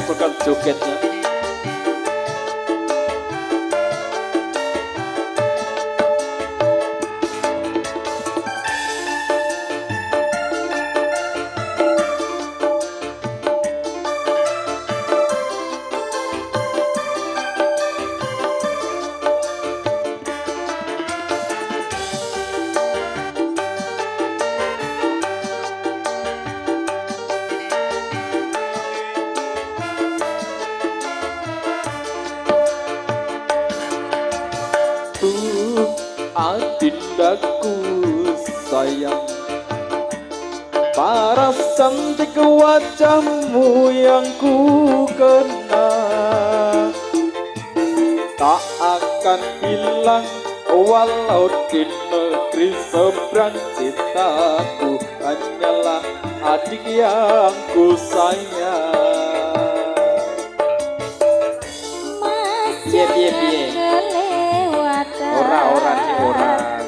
bakal jogetnya. Adindaku sayang, paras cantik wajahmu yang ku kenal tak akan hilang walau di negeri seberang. Cintaku hanyalah adik yang ku sayang. Piye piye piye. Ora sih ora.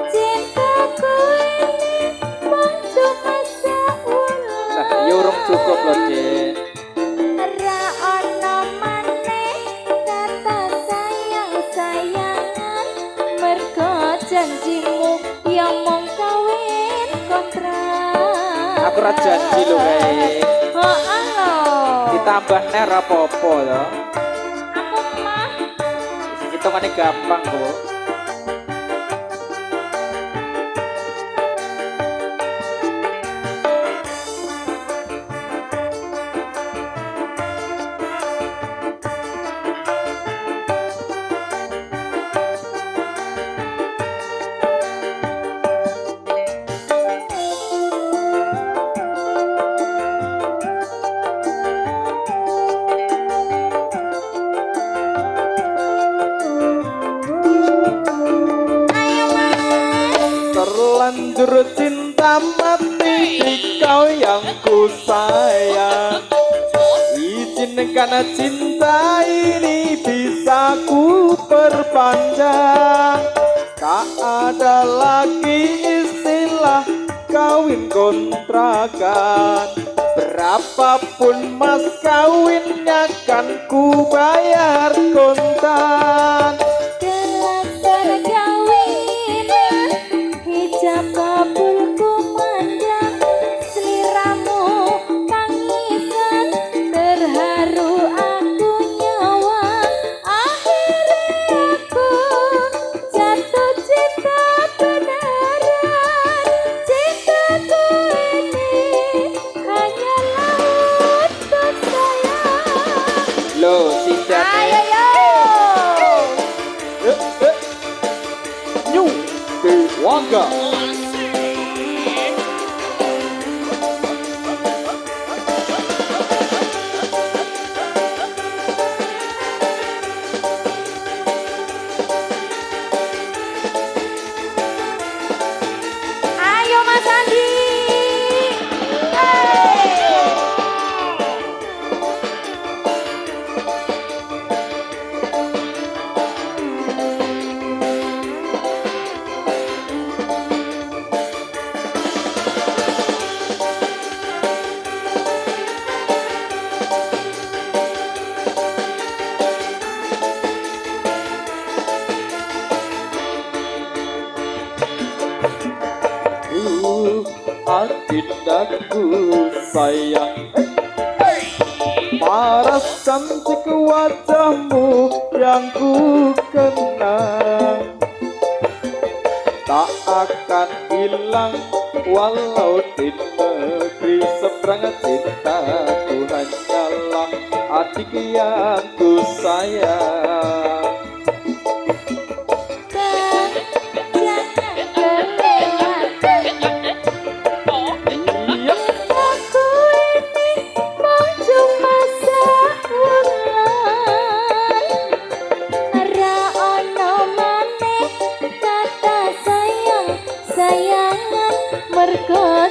Cintaku ini mung cuma saulan. Nah, ya urung cukup loh, Dek. Ra ono maneh kata sayang-sayangan, mergo janjimu yang mung kawin kontrak. Aku ora janji lho kae. Heeh lho. Ditambah ner apa-apa ya. Aku mah Hitungane gampang kok. Terlanjur cinta mati di kau yang ku sayang. Izinkan cinta ini bisa ku perpanjang. Tak ada lagi istilah kawin kontrakan. Berapapun mas kawinnya kan ku bayar kontan. kabulku mandang seliramu tangisan terharu aku nyawang akhirnya aku jatuh cinta beneran cintaku ini hanyalah untuk sayang Loh si ayo New Dewangga. ayo Mas Andi Adindaku sayang, paras cantik wajahmu yang ku kenang tak akan hilang walau di negeri seberang. Cintaku hanyalah adik yang ku sayang.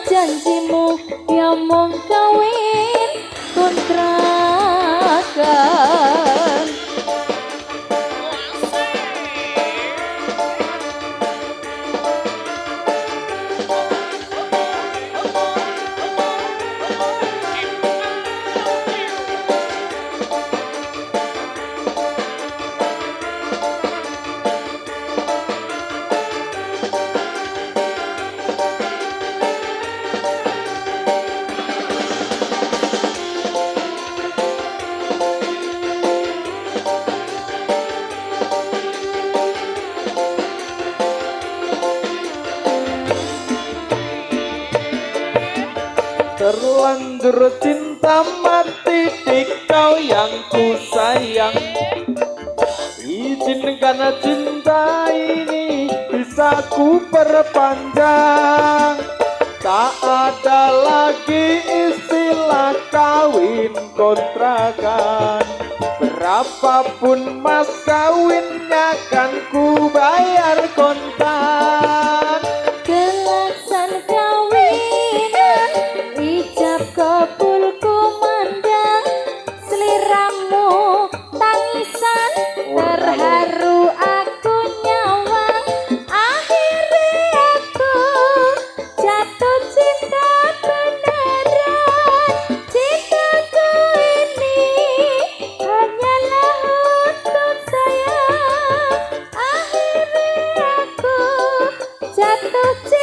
Janjimu yang mung kawin kontrakan. Terlanjur cinta mati di kau yang ku sayang. Izinkan cinta ini bisa ku perpanjang. Tak ada lagi istilah kawin kontrakan. Berapapun mas kawinnya kan ku bayar kontan. Gelasan kawinan ijab kabul kumandang, seliramu tangisan terharu aku nyawang. Akhirnya aku jatuh cinta beneran. Cintaku ini hanyalah untuk saya. Akhirnya aku jatuh cinta